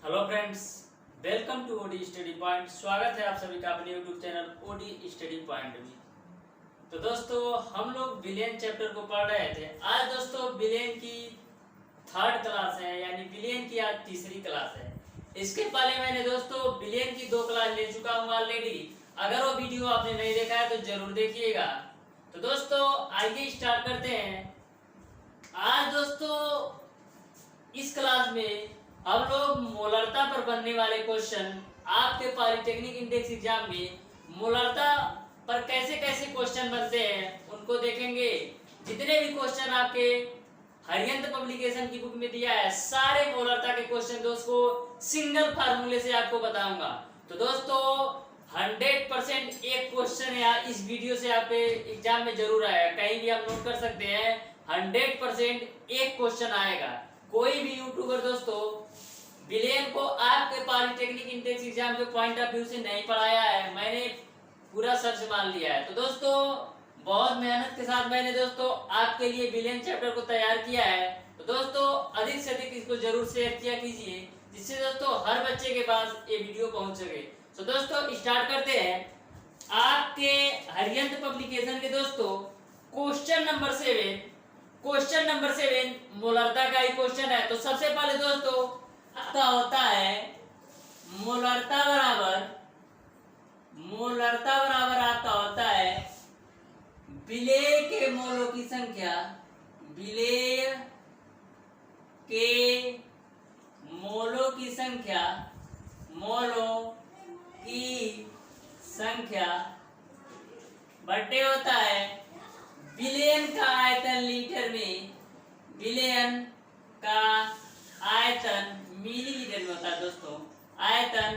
Hello friends, welcome to OD study point. स्वागत है आप सभी का अपने YouTube channel OD study point में। तो दोस्तों, हम लोग बिलियन चैप्टर को पढ़ रहे थे। आज दोस्तों बिलियन की थर्ड क्लास है, यानी बिलियन की आज तीसरी क्लास है। इसके पहले मैंने दोस्तों बिलियन की 2 क्लास ले चुका हूँ ऑलरेडी। अगर वो वीडियो आपने नहीं देखा है तो जरूर देखिएगा। तो दोस्तों आइए स्टार्ट करते हैं। आज दोस्तों इस क्लास में हम लोग मोलरता पर बनने वाले क्वेश्चन, आपके पॉलिटेक्निक इंडेक्स एग्जाम में मोलरता पर कैसे कैसे क्वेश्चन बनते हैं उनको देखेंगे। जितने भी क्वेश्चन आपके हरियंत पब्लिकेशन की बुक में दिया है, सारे मोलरता के क्वेश्चन दोस्तों सिंगल फार्मूले से आपको बताऊंगा। तो दोस्तों 100% एक क्वेश्चन है इस वीडियो से आपके एग्जाम में जरूर आएगा, कहीं भी आप नोट कर सकते हैं। 100% एक क्वेश्चन आएगा। कोई भी यूट्यूबर दोस्तों बिलियन को आपके पॉलिटेक्निक इंटेंस एग्जाम के पॉइंट ऑफ व्यू से नहीं पढ़ाया है, मैंने पूरा सच मान लिया है। तो दोस्तों बहुत मेहनत के साथ मैंने दोस्तों आपके लिए बिलियन चैप्टर को तैयार किया है। तो दोस्तों अधिक से अधिक इसको जरूर शेयर किया कीजिए, जिससे दोस्तों हर बच्चे के पास ये वीडियो पहुंच सके। तो दोस्तों स्टार्ट करते हैं। आपके हरियंत पब्लिकेशन के दोस्तों क्वेश्चन नंबर 7 मोलरता का ही क्वेश्चन है। तो सबसे पहले दोस्तों आपका होता है मोलरता बराबर आपका होता है विलेय के मोलों की संख्या, विलेय के मोलों की संख्या बटे होता है विलेयन का आयतन लीटर में, विलेयन का आयतन मिलीलीटर में होता है दोस्तों, आयतन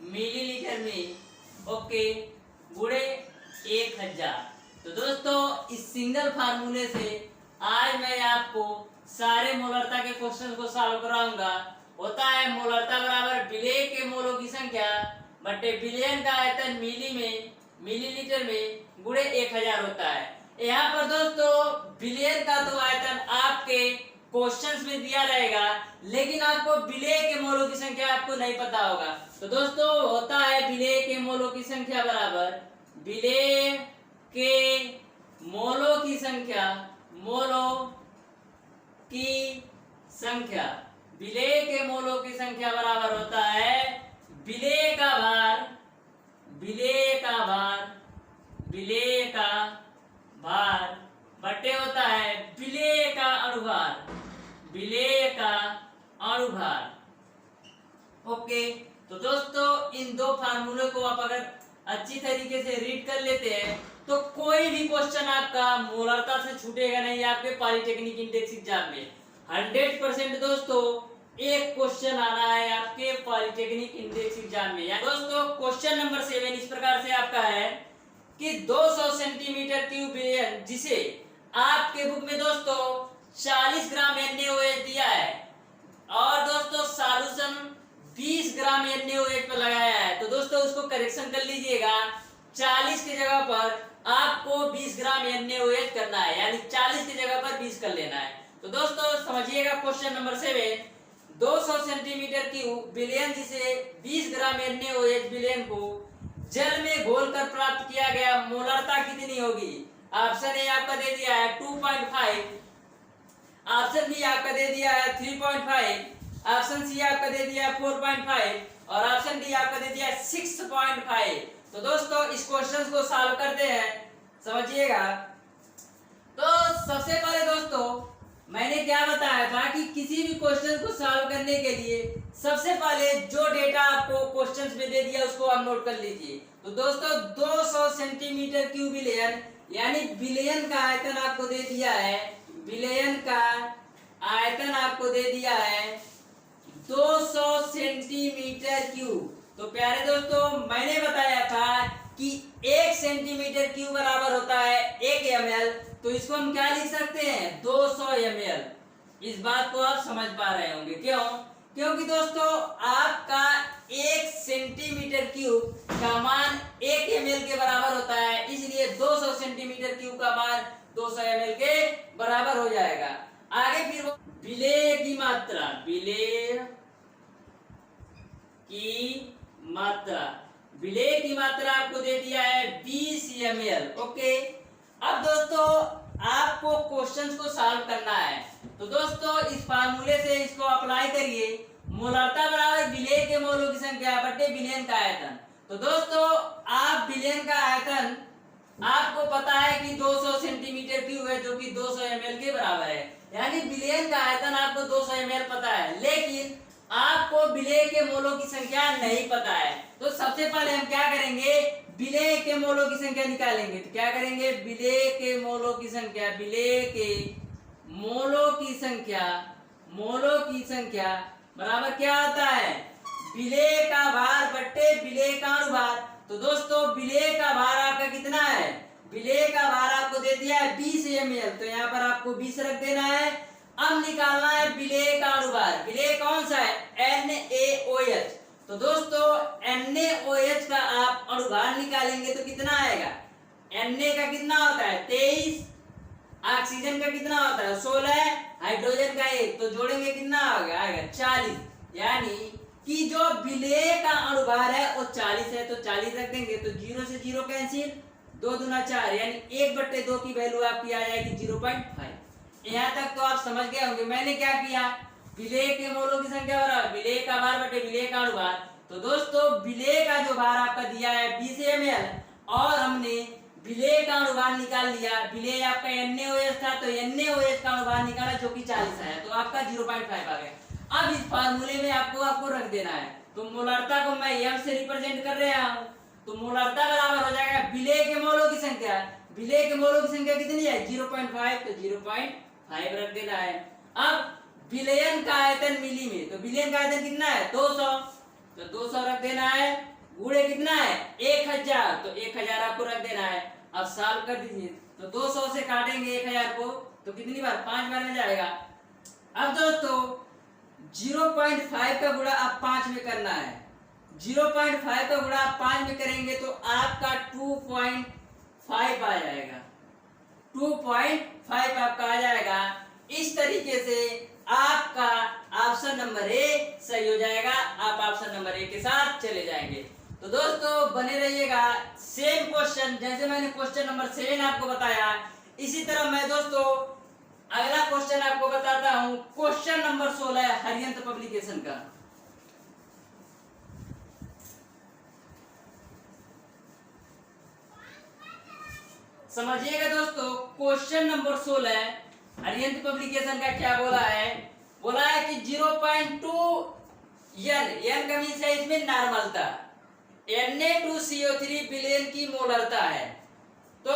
मिलीलीटर में ओके गुणे 1000। तो दोस्तों इस सिंगल फार्मूले से आज मैं आपको सारे मोलरता के क्वेश्चन को सॉल्व कराऊंगा। होता है मोलरता बराबर विलेय के मोलों की संख्या बटे विलेयन का आयतन मिलीलीटर में गुणे 1000 होता है। यहाँ पर दोस्तों विलेयन का तो आयतन आपके क्वेश्चंस में दिया रहेगा, लेकिन आपको विलेय के मोलों की संख्या आपको नहीं पता होगा। तो दोस्तों होता है विलेय के मोलों की संख्या बराबर विलेय के मोलों की संख्या बराबर होता है विलेय का भार बटे होता है विलेय का अणुभार। ओके, तो दोस्तों इन दो फार्मूले को आप अगर अच्छी तरीके से रीड कर लेते हैं तो कोई भी क्वेश्चन आपका मोलरता से छूटेगा नहीं आपके पॉलिटेक्निक इंडेक्स एग्जाम में। 100% दोस्तों एक क्वेश्चन आना है आपके पॉलिटेक्निक इंडेक्स एग्जाम में। दोस्तों क्वेश्चन नंबर 7 इस प्रकार से आपका है कि 200 सेंटीमीटर क्यूब विलेयन, जिसे आपके बुक में दोस्तों 40 ग्राम NaOH दिया है और दोस्तों सॉल्यूशन 20 ग्राम NaOH पर लगाया है। तो दोस्तों उसको करेक्शन कर लीजिएगा, 40 की जगह पर आपको 20 ग्राम NaOH करना है, यानी 40 की जगह पर 20 कर लेना है। तो दोस्तों समझिएगा क्वेश्चन नंबर 7, 200 सेंटीमीटर क्यूब विलेयन जिसे 20 ग्राम NaOH विलेयन को जल में घोलकर प्राप्त किया गया मोलरता कितनी होगी। ऑप्शन ए आपका दे दिया है 2.5, ऑप्शन बी आपका दे दिया है 3.5, ऑप्शन सी आपका दे दिया है 4.5 और ऑप्शन डी आपका दे दिया है 6.5। तो दोस्तों इस क्वेश्चन को सॉल्व करते हैं, समझिएगा। तो सबसे पहले दोस्तों मैंने क्या बताया था कि किसी भी क्वेश्चन को सॉल्व करने के लिए सबसे पहले जो डेटा आपको क्वेश्चंस में दे दिया उसको आप नोट कर लीजिए। तो दोस्तों 200 सेंटीमीटर क्यूब विलेयन, यानी विलेयन का आयतन आपको दे दिया है, विलेयन का आयतन आपको दे दिया है 200 सेंटीमीटर क्यूब। तो प्यारे दोस्तों मैंने बताया था कि 1 सेंटीमीटर क्यूब बराबर होता है 1 ml। तो इसको हम क्या लिख सकते हैं 200 ml। इस बात को आप समझ पा रहे होंगे, क्यों? क्योंकि दोस्तों आपका 1 सेंटीमीटर क्यूब का मान 1 ml के बराबर होता है, इसलिए 200 सेंटीमीटर क्यूब का मान 200 ml के बराबर हो जाएगा। आगे फिर विलेय की मात्रा, विलेय की मात्रा, विलेय की मात्रा आपको दे दिया है 20 ml। ओके, अब दोस्तों आपको क्वेश्चंस को सॉल्व करना है। तो दोस्तों इस फार्मूले से इसको अप्लाई करिए, मोलारता बराबर विलेय के मोलों की संख्या बटे विलयन का आयतन। तो दोस्तों आप विलयन का आयतन आपको पता है कि 200 सेंटीमीटर क्यूब है, जो कि 200 ml के बराबर है, यानी विलयन का आयतन आपको 200 ml पता है, लेकिन आपको विलेय के मोलों की संख्या नहीं पता है। तो सबसे पहले हम क्या करेंगे, विलेय के मोलों की संख्या निकालेंगे। तो क्या करेंगे, विलेय के मोलों की संख्या, विलेय के मोलों की संख्या, मोलों की संख्या बराबर क्या होता है, विलेय का भार बट्टे विलेय का अनुभार। तो दोस्तों विलेय का भार आपका कितना है, विलेय का भार आपको दे दिया है 20 ml, तो यहाँ पर आपको 20 रख देना है। अब निकालना है विलेय का अनुभार, विलेय कौन सा है, NaOH। तो दोस्तों NaOH का आप अनुभार निकालेंगे तो कितना आएगा, Na का कितना होता है 23, ऑक्सीजन का कितना होता है 16, हाइड्रोजन का 1, तो जोड़ेंगे कितना आएगा 40, यानी कि जो विलेय का अनुभार है वो 40 है, तो 40 रख देंगे। तो 0 से 0 कैंसिल, 2 दूना 4, यानी 1/2 की वैल्यू आपकी आ जाएगी 0.5। यहाँ तक तो आप समझ गए होंगे। मैंने क्या किया, विलेय के मोलों की संख्या बराबर विलेय का भार बटे विलेय का अनुभार। तो दोस्तों विलेय का जो भार आपका दिया है 20 ml, और हमने विलेय का अनुभार निकाल लिया। विलेय आपका NaOH था, तो NaOH का अनुभार निकाला जो कि 40 है, तो आपका 0.5 आ गया। अब इस फार्मूले में आपको रख देना है। तो मोलारता को मैं m से रिप्रेजेंट कर रहा हूँ, तो मोलारता बराबर हो जाएगा विलेय के मोलों की संख्या, विलेय के मोलों की संख्या कितनी है 0.5, तो 0.5 रख देना है। अब विलयन का आयतन मिली में, तो विलयन का आयतन कितना है 200, तो 200 रख देना है, गुणे कितना है 1000, तो 1000 आपको रख देना है। अब सॉल्व कर दीजिए, तो 200 से काटेंगे 1000 को, तो कितनी बार 5 बार में जाएगा। अब दोस्तों 0.5 का गुणा आप 5 में करना है, 0.5 का गुणा आप 5 में करेंगे तो आपका 2.5 आ जाएगा, 2.5 आपका आ जाएगा। इस तरीके से आपका ऑप्शन नंबर ए सही हो जाएगा, आप ऑप्शन नंबर ए के साथ चले जाएंगे। तो दोस्तों बने रहिएगा, सेम क्वेश्चन जैसे मैंने क्वेश्चन नंबर 7 आपको बताया, इसी तरह मैं दोस्तों अगला क्वेश्चन आपको बताता हूं, क्वेश्चन नंबर 16 हरियंत पब्लिकेशन का। समझिएगा दोस्तों, क्वेश्चन नंबर 16 हरियंत पब्लिकेशन का क्या बोला है, बोला है कि 0.2 n का मीन्स है इसमें नॉर्मलता, Na2CO3 विलेन की मोलरता है। तो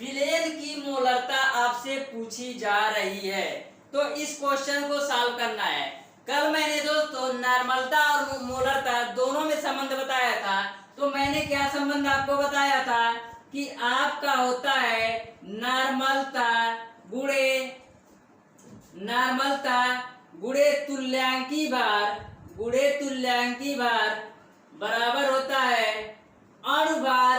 विलेन की मोलरता आपसे पूछी जा रही है, तो इस क्वेश्चन को सॉल्व करना है। कल मैंने दोस्तों नॉर्मलता और मोलरता दोनों में संबंध बताया था, तो मैंने क्या संबंध आपको बताया था कि आपका होता है नॉर्मलता गुणे तुल्यांकी भार बराबर होता है अणुभार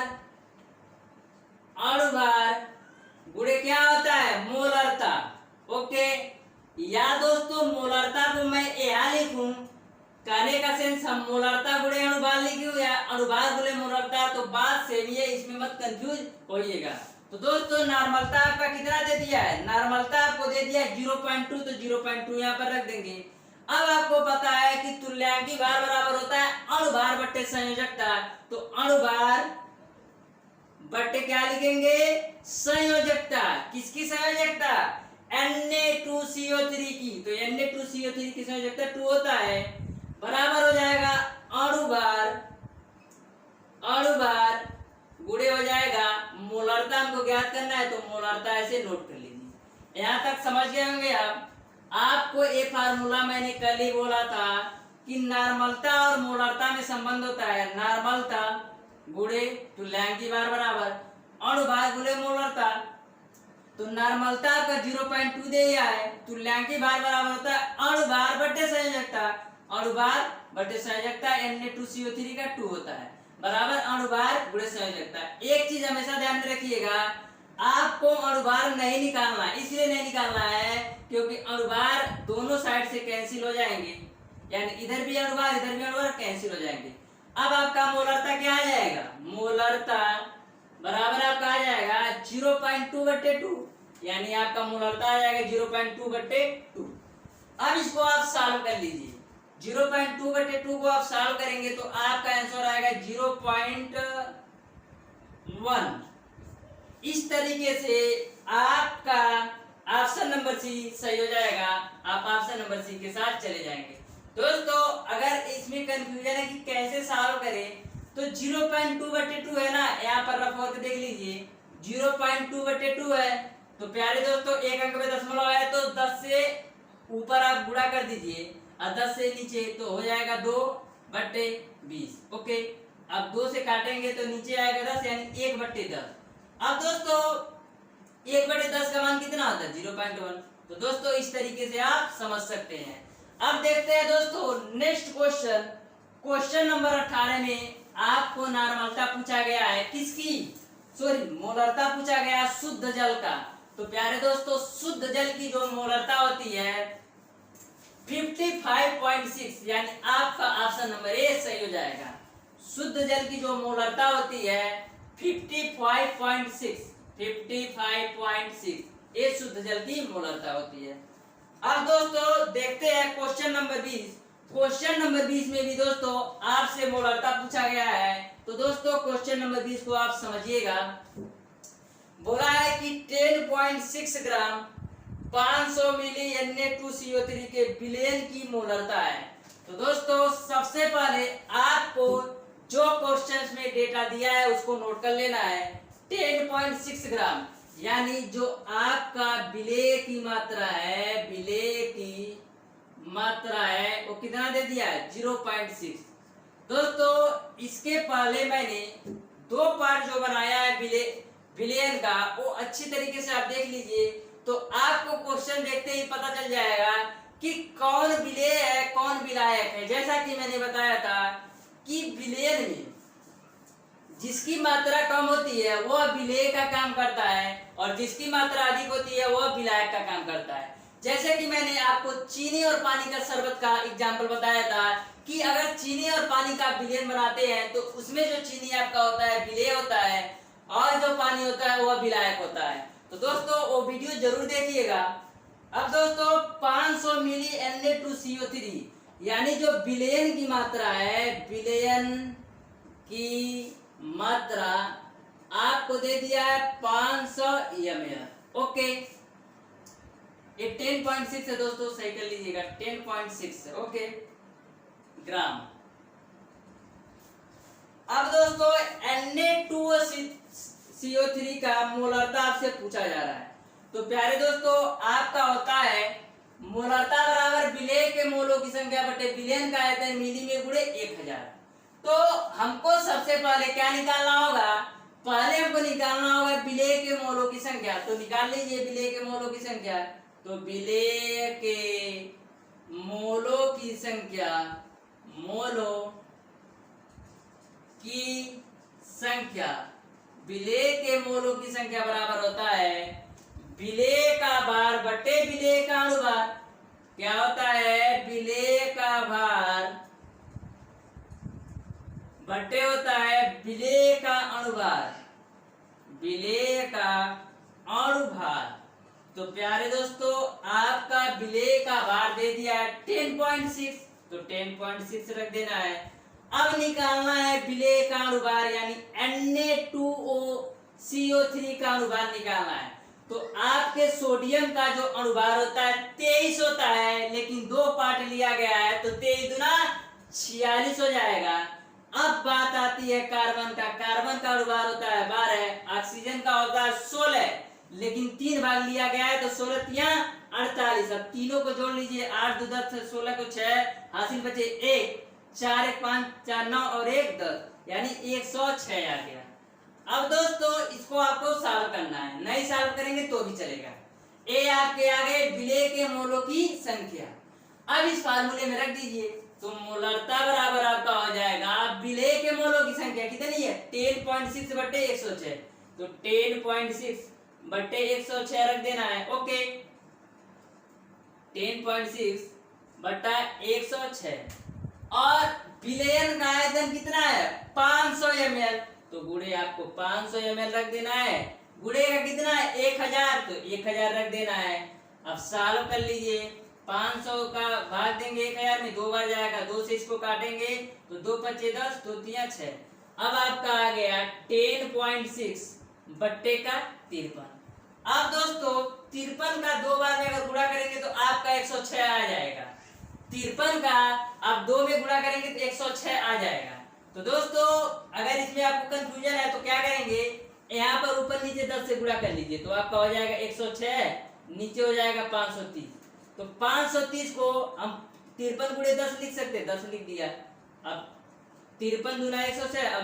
गुणे क्या होता है मोलरता। ओके, या दोस्तों मोलरता को मैं यहाँ लिखूं, कहने का सेंस हम मोलरता गुणे अणुभार लिखूं या अणुभार गुणे मोलरता, तो बात सेम ही है, इसमें मत कंफ्यूज होइएगा। तो दोस्तों नॉर्मलता आपका कितना दे दिया है, नॉर्मलता आपको दे दिया 0.2, तो 0.2 यहाँ पर रख देंगे। अब आपको पता है कि तुल्यांकी भार बराबर होता है अणुभार बट्टे संयोजकता, तो अणुभार बट्टे क्या लिखेंगे संयोजकता, किसकी संयोजकता Na2CO3 की, तो Na2CO3 की संयोजकता 2 होता है, बराबर हो जाएगा अणुभार गुणे हो जाएगा मोलरता, हमको ज्ञात करना है, तो मोलरता ऐसे नोट कर लीजिए। यहाँ तक समझ गए होंगे आप। आपको ये फार्मूला मैंने कल ही बोला था कि नॉर्मलता और मोलरता में संबंध होता है, नॉर्मलता गुणे तुल्यांकी भार बराबर अणुभार गुणे मोलरता। तो नॉर्मलता का 0.2 दे दिया है, तुल्यांकी भार बराबर होता है अणुभार बट्टे संयोजकता, अणुभार बट्टे संयोजकता Na2CO3 का 2 होता है, बराबर अणुभार गुणे संयोजकता। एक चीज हमेशा ध्यान में रखिएगा, आपको अणुभार नहीं निकालना, इसलिए नहीं निकालना है क्योंकि अणुभार दोनों साइड से कैंसिल हो जाएंगे, यानी इधर भी अनुभार कैंसिल हो जाएंगे। अब आपका मोलरता क्या आ जाएगा, मोलरता बराबर आपका आ जाएगा 0.2/2, यानी आपका मोलरता आ जाएगा 0.2/2। अब इसको आप सॉल्व कर लीजिए, 0.2/2 को आप सॉल्व करेंगे तो आपका आंसर आएगा 0.1। इस तरीके से आपका ऑप्शन नंबर सी सही हो जाएगा, आप ऑप्शन नंबर सी के साथ चले जाएंगे। दोस्तों अगर इसमें कंफ्यूजन है कि कैसे सॉल्व करें, तो 0.2/2 है ना, यहाँ पर रफ करके देख लीजिए 0.2/2 है, तो प्यारे दोस्तों एक अंक में दशमलव है तो 10 से ऊपर आप गुणा कर दीजिए और 10 से नीचे तो हो जाएगा 2/20। ओके, अब 2 से काटेंगे तो नीचे आएगा 10, यानी 1/10। अब दोस्तों 1/10 का मान कितना होता है, 0.1। तो दोस्तों इस तरीके से आप समझ सकते हैं। अब देखते हैं दोस्तों नेक्स्ट क्वेश्चन, क्वेश्चन नंबर 18 में आपको नॉर्मलता पूछा गया है, किसकी, सॉरी मोलरता पूछा गया शुद्ध जल का। तो प्यारे दोस्तों शुद्ध जल की जो मोलरता होती है 55.6, यानी आपका ऑप्शन नंबर ए सही हो जाएगा। शुद्ध जल की जो मोलरता होती है 55.6 ये शुद्ध जल की मोलरता होती है। अब दोस्तों देखते हैं क्वेश्चन नंबर 20। क्वेश्चन नंबर 20 में भी दोस्तों आपसे मोलरता पूछा गया है। तो दोस्तों क्वेश्चन नंबर 20 को आप समझिएगा, बोला है कि 10.6 ग्राम 500 मिली Na2CO3 के विलयन की मोलरता है। तो दोस्तों सबसे पहले आपको जो क्वेश्चन में डेटा दिया है उसको नोट कर लेना है। 10.6 ग्राम यानी जो आपका विलेय की मात्रा है, विलेय की मात्रा है वो कितना दे दिया है 0.6। दोस्तों इसके पहले मैंने दो पार्ट जो बनाया है विलयन का वो अच्छी तरीके से आप देख लीजिए, तो आपको क्वेश्चन देखते ही पता चल जाएगा कि कौन विलेय है कौन विलायक है। जैसा कि मैंने बताया था कि विलयन में जिसकी मात्रा कम होती है वह विलेय का काम करता है और जिसकी मात्रा अधिक होती है वह विलायक का काम करता है। जैसे कि मैंने आपको चीनी और पानी का शरबत का एग्जाम्पल बताया था कि अगर चीनी और पानी का विलयन बनाते हैं तो उसमें जो चीनी आपका होता है विलेय होता है और जो पानी होता है वह विलायक होता है। तो दोस्तों वो वीडियो जरूर देखिएगा। अब दोस्तों 500 मिली Na2CO3 यानी जो विलयन की मात्रा है, विलयन की मात्रा आपको दे दिया है 500 ml। ओके, ये 10.6 है दोस्तों, सही कर लीजिएगा 10.6 ओके ग्राम। अब दोस्तों Na2CO3 का मोलरता आपसे पूछा जा रहा है। तो प्यारे दोस्तों आपका होता है मोलरता बराबर विलेय के मोलों की संख्या बटे विलयन का आयतन मिली में गुणे 1000। तो हमको सबसे पहले क्या निकालना होगा, पहले हमको निकालना होगा विलेय के मोलों की संख्या। तो निकाल लीजिए विलेय के मोलों की संख्या। तो विलेय के मोलों की संख्या, मोलों की संख्या, विलेय के मोलों की संख्या बराबर होता है विलेय का भार बटे विलेय का अनुभार। क्या होता है, विलेय का भार बटे होता है विलेय का अनुभार, विलेय का अनुभार। तो प्यारे दोस्तों आपका विलेय का भार दे दिया है 10.6, तो 10.6 रख देना है। अब निकालना है विलेय का अनुभार यानी Na2CO3 का अनुभार निकालना है। तो आपके सोडियम का जो अनुभार होता है 23 होता है, लेकिन दो पार्ट लिया गया है तो 23 दूना 46 हो जाएगा। अब बात आती है कार्बन का। कार्बन का अनुभार होता है 12, ऑक्सीजन का होता है 16, लेकिन 3 भाग लिया गया है तो 16 तिया 48। अब तीनों को जोड़ लीजिए, 8 2 10, 16 को 6 हासिल बचे 1, 4 1 5 4 9 और 1 10, यानी 106 आ गया। अब दोस्तों इसको आपको सॉल्व करना है, नहीं सॉल्व करेंगे तो भी चलेगा। ए आपके आगे विलेय के मोलों की संख्या, अब इस फार्मूले में रख दीजिए। तो मोलरता बराबर आपका हो जाएगा विलेय के मोलों की संख्या कितनी है 10.6 बटे 106, तो 10.6 बटे 106 रख देना है। ओके, 10.6 बटा 106 और बिलियन का आयतन कितना है 500 ml, तो गुणे आपको 500 ml रख देना है। गुणे का कितना है 1000, तो 1000 रख देना है। अब सॉल्व कर लीजिए, 500 का भाग देंगे 1000 में, 2 बार जाएगा, 2 से इसको काटेंगे तो 2 पच्चे 10, 2 तिया 6। अब आपका आ गया 10.6 बट्टे का 53। अब दोस्तों 53 का 2 बार में अगर गुणा करेंगे तो आपका 106 आ जाएगा। 53 का आप 2 में गुणा करेंगे तो 106 आ जाएगा। तो दोस्तों अगर इसमें आपको कंफ्यूजन है तो क्या करेंगे, यहाँ पर ऊपर नीचे 10 से गुणा कर लीजिए, तो आपका हो जाएगा 106, नीचे हो जाएगा 530। तो 530 को हम 53 गुणे 10 लिख सकते हैं, 10 लिख दिया। अब 53 दूना 106, अब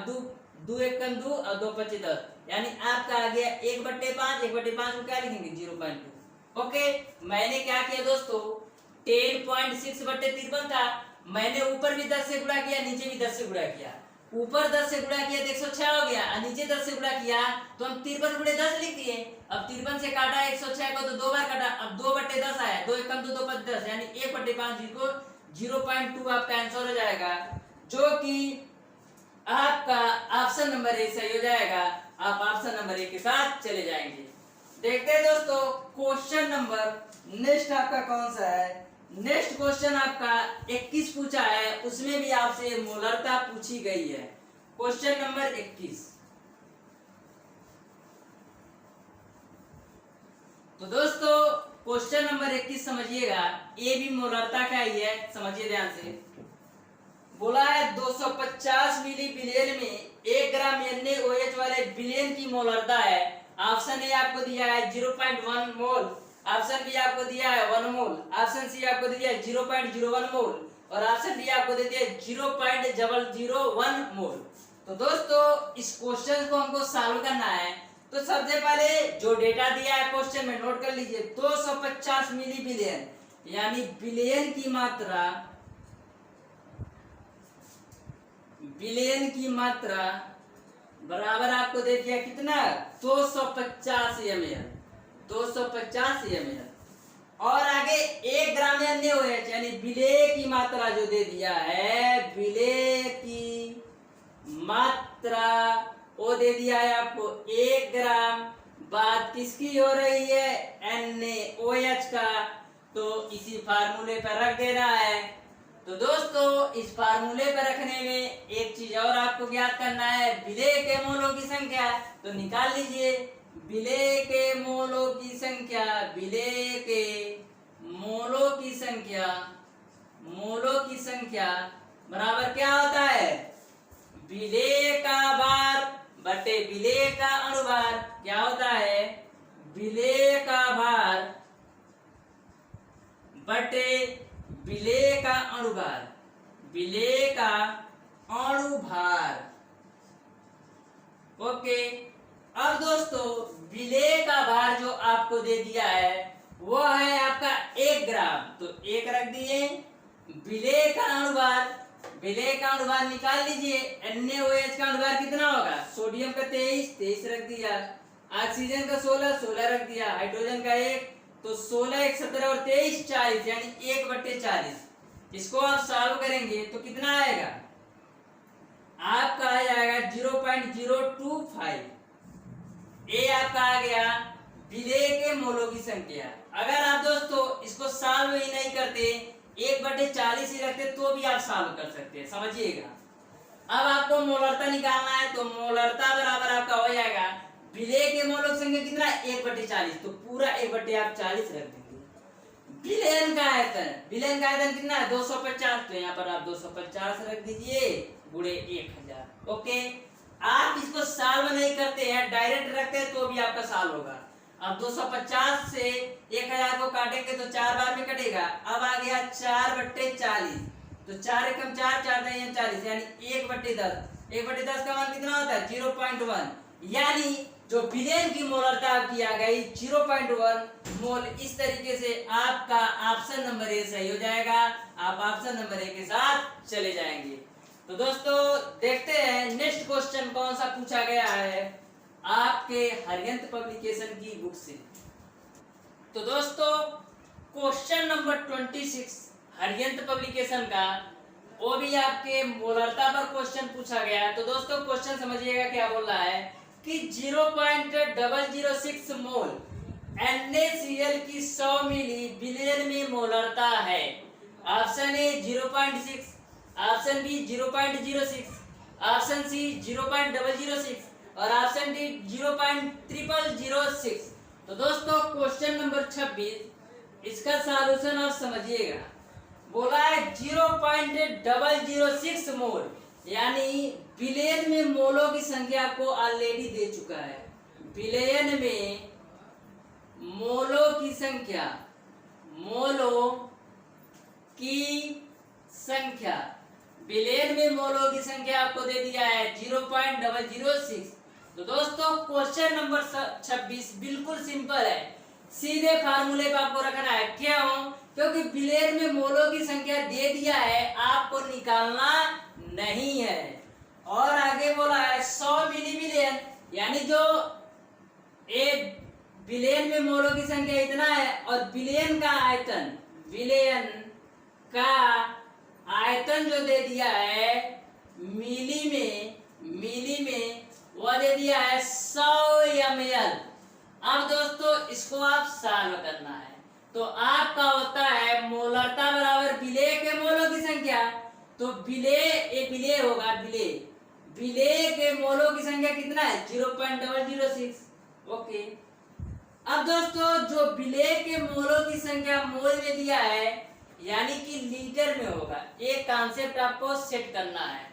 दो एक कम 2 और 2 पच्चे 10, यानी आपका आ गया 1/5। 1/5 को क्या लिखेंगे 0.2। ओके, मैंने क्या किया दोस्तों 10.6 बट्टे 53 था, मैंने ऊपर भी 10 से गुणा किया, नीचे भी 10 से गुणा किया। ऊपर 10 से गुणा किया तो 106 हो गया, और नीचे 10 से गुणा किया तो हम 53 गुणे 10 लिख दिए। अब 53 से काटा 106 को तो 2 बार काटा, अब 2/10 आया, 2 एक कम 2, 2 पच्चे 10, यानी 1/5 को 0.2 आपका आंसर हो जाएगा, जो कि आपका ऑप्शन नंबर ए सही हो जाएगा। आप ऑप्शन नंबर ए के साथ चले जाएंगे। देखते हैं दोस्तों क्वेश्चन नंबर नेक्स्ट आपका कौन सा है। नेक्स्ट क्वेश्चन आपका 21 पूछा है, उसमें भी आपसे मोलरता पूछी गई है। Question number 21। तो दोस्तों क्वेश्चन नंबर 21 समझिएगा, ये भी मोलरता का ही है, समझिए ध्यान से। बोला है 250 मिली बिलियन में 1 ग्राम NaOH वाले बिलियन की मोलरता है। ऑप्शन ए आपको दिया है 0.1 मोल, ऑप्शन बी आपको दिया है 1 मोल, ऑप्शन सी आपको दिया है 0.01 मोल और ऑप्शन डी आपको दे दिया है 0.001 मोल। तो दोस्तों इस क्वेश्चन को हमको सॉल्व करना है, तो सबसे पहले जो डेटा दिया है क्वेश्चन में नोट कर लीजिए। 250 मिली बिलियन यानी बिलियन की मात्रा, बिलियन की मात्रा बराबर आपको दे दिया कितना 250 ml, 250 ml। और आगे 1 ग्राम NaOH यानी विलेय की मात्रा जो दे दिया है, विलेय की मात्रा वो दे दिया है आपको 1 ग्राम। बात किसकी हो रही है NaOH का, तो इसी फार्मूले पर रख देना है। तो दोस्तों इस फार्मूले पर रखने में एक चीज और आपको ज्ञात करना है, विलेय के मोलों की संख्या। तो निकाल लीजिए विलेय के मोलों की संख्या, विलेय के मोलों की संख्या, मोलों की संख्या बराबर क्या होता है विलेय का भार बटे विलेय का अणुभार। क्या होता है विलेय का भार बटे विलेय का अणुभार, विलेय का अणुभार। ओके, अब दोस्तों विलेय का भार जो आपको दे दिया है वो है आपका 1 ग्राम, तो 1 रख दिए। विलेय का अणुभार, विलेय का अणुभार निकाल लीजिए। NaOH का अणुभार कितना होगा, सोडियम का 23 रख दिया, ऑक्सीजन का 16 रख दिया, हाइड्रोजन का 1, तो 16 1 17 और 23 40 यानी 1/40। इसको आप सॉल्व करेंगे तो कितना आएगा आपका आ जाएगा 0.025। ये आपका आ गया विलेय के मोलों की संख्या। अगर आप दोस्तों इसको सॉल्व ही नहीं करते 1/40 ही रखते तो भी आप सॉल्व कर सकते हैं, समझिएगा। अब आपको मोलरता निकालना है, तो मोलरता बराबर आपका हो जाएगा विलेय के मोलों की संख्या कितना 1/40, तो पूरा 1/40 रख देंगे। विलयन का आयतन, विलयन का आयतन कितना है 250, तो यहाँ पर आप 250 रख दीजिए गुणे 1000। ओके, आप इसको सॉल्व नहीं करते हैं, डायरेक्ट रखते हैं तो भी आपका सॉल्व होगा। अब 250 से 1000 को काटेंगे तो 4 बार में कटेगा। अब आ गया 4/40, तो 4 एकम 4, 4 दूनी 40 यानी 1/10। 1/10 का मान कितना होता है 0.1, यानी जो विलेय की मोलरता आपकी आ गई 0.1 मोल। इस तरीके से आपका ऑप्शन नंबर ए सही हो जाएगा। आप ऑप्शन नंबर ए के साथ चले जाएंगे। तो दोस्तों देखते हैं नेक्स्ट क्वेश्चन कौन सा पूछा गया है आपके हरियंत पब्लिकेशन की बुक से। तो दोस्तों क्वेश्चन नंबर 26 हरियंत पब्लिकेशन का, वो भी आपके मोलरता पर क्वेश्चन पूछा गया है। तो दोस्तों क्वेश्चन समझिएगा क्या बोल रहा है कि 0.006 मोल NaCl की 100 मिली बिलियन में मोलरता है। Option A 0.6, option B 0.06, option C 0.006 और ऑप्शन डी 0.0006। तो दोस्तों क्वेश्चन नंबर 26, इसका सॉल्यूशन आप समझिएगा। बोला है 0.006 मोल, यानी बिलियन में मोलों की संख्या आपको ऑलरेडी दे चुका है। बिलियन में मोलों की संख्या, मोलों की संख्या, बिलियन में मोलों की संख्या आपको दे दिया है 0.006। तो दोस्तों क्वेश्चन नंबर 26 बिल्कुल सिंपल है, सीधे फार्मूले पे आपको रखना है। क्यों? क्योंकि बिलियन में मोलों की संख्या दे दिया है, आपको निकालना नहीं है। और आगे बोला है 100 मिली बिलियन, यानी जो एक बिलियन में मोलों की संख्या इतना है और बिलियन का आयतन, बिलियन का आयतन जो दे दिया है मिली में वो दे दिया है 100 ml। अब दोस्तों इसको आप सॉल्व करना है। तो आपका होता है मोलरता बराबर बिले के मोलों की संख्या। तो बिले होगा, बिले के मोलों की संख्या कितना है 0.006। ओके, अब दोस्तों जो बिले के मोलों की संख्या मोल में दिया है यानी कि लीटर में होगा, एक कॉन्सेप्ट आपको सेट करना है।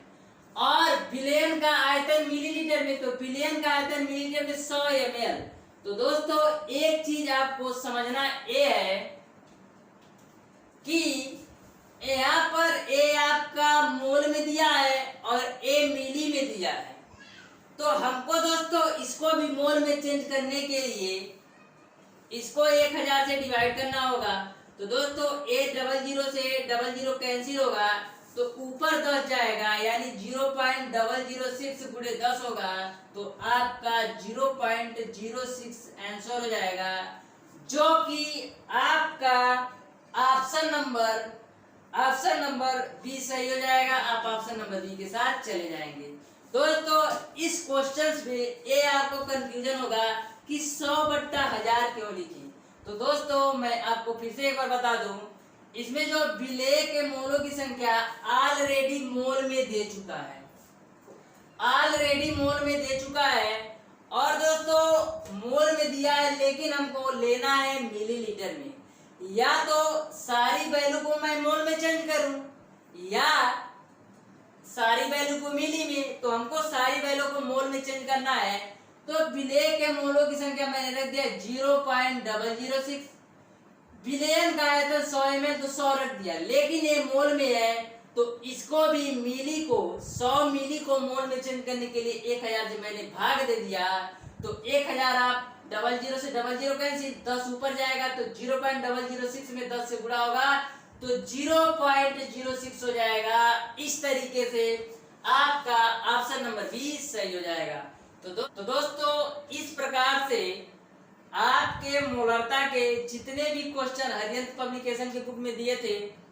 और बिलियन का आयतन मिलीलीटर में, तो बिलियन का आयतन मिलीलीटर में 100 ml। तो दोस्तों एक चीज आपको समझना ये है कि यहाँ पर ए आपका मोल में दिया है और ए मिली में दिया है। तो हमको दोस्तों इसको भी मोल में चेंज करने के लिए इसको 1000 से डिवाइड करना होगा। तो दोस्तों 800 से 00 कैंसिल होगा, तो ऊपर 10 जाएगा, यानी 0.006 गुणे 10 होगा। तो आपका 0.06 आंसर हो जाएगा, जो कि आपका ऑप्शन नंबर बी सही हो जाएगा। आप ऑप्शन नंबर बी के साथ चले जाएंगे। दोस्तों इस क्वेश्चन पे ये आपको कंफ्यूजन होगा कि 100/1000 क्यों लिखी। तो दोस्तों मैं आपको फिर से एक बार बता दूं, इसमें जो बिले के मोलों की संख्या ऑलरेडी मोल में दे चुका है, ऑलरेडी मोल में दे चुका है। और दोस्तों मोल में दिया है, लेकिन हमको लेना है मिलीलीटर में। या तो सारी वैल्यू को मैं मोल में चेंज करूं या सारी वैल्यू को मिली में, तो हमको सारी वैल्यू को मोल में चेंज करना है। तो बिले के मोलों की संख्या मैंने रख दिया 0.006, बिलियन का है तो 100 ml, तो 100 रख दिया, लेकिन ये मोल में है तो इसको भी मिली को 100 मिली को मोल में चेंज करने के लिए 1000 से मैंने भाग दे दिया। तो 1000 आप 00 से 00 कैंसिल, 10 ऊपर जाएगा तो 0.006 में 10 से गुणा होगा तो 0.06 हो जाएगा। इस तरीके से आपका ऑप्शन नंबर 20 सही हो जाएगा। तो दोस्तों इस प्रकार से आपके मोलरता के जितने भी क्वेश्चन हरियंत पब्लिकेशन के बुक में दिए थे,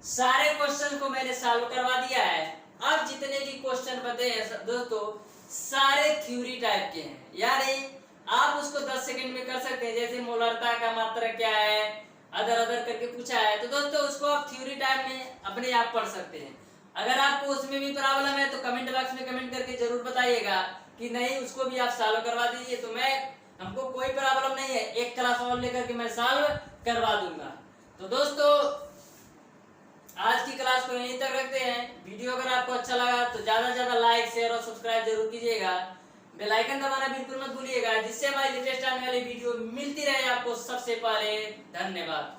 सारे क्वेश्चन को मैंने सॉल्व करवा दिया है। अब जितने भी क्वेश्चन बचे हैं दोस्तों सारे थ्योरी टाइप के हैं, यानी आप उसको 10 सेकंड में कर सकते हैं। जैसे मोलरता का मात्रा क्या है, अदर करके पूछा है, तो दोस्तों उसको आप थ्योरी टाइप में अपने आप पढ़ सकते हैं। अगर आपको उसमें भी प्रॉब्लम है तो कमेंट बॉक्स में कमेंट करके जरूर बताइएगा कि नहीं उसको भी आप सॉल्व करवा दीजिए। तो हमको कोई प्रॉब्लम नहीं है, एक क्लास और लेकर के मैं सॉल्व करवा दूंगा। तो दोस्तों आज की क्लास को यहीं तक रखते हैं। वीडियो अगर आपको अच्छा लगा तो ज्यादा से ज्यादा लाइक शेयर और सब्सक्राइब जरूर कीजिएगा। बेल आइकन दबाना बिल्कुल मत भूलिएगा, जिससे हमारी लेटेस्ट आने वाली वीडियो मिलती रहे आपको सबसे पहले। धन्यवाद।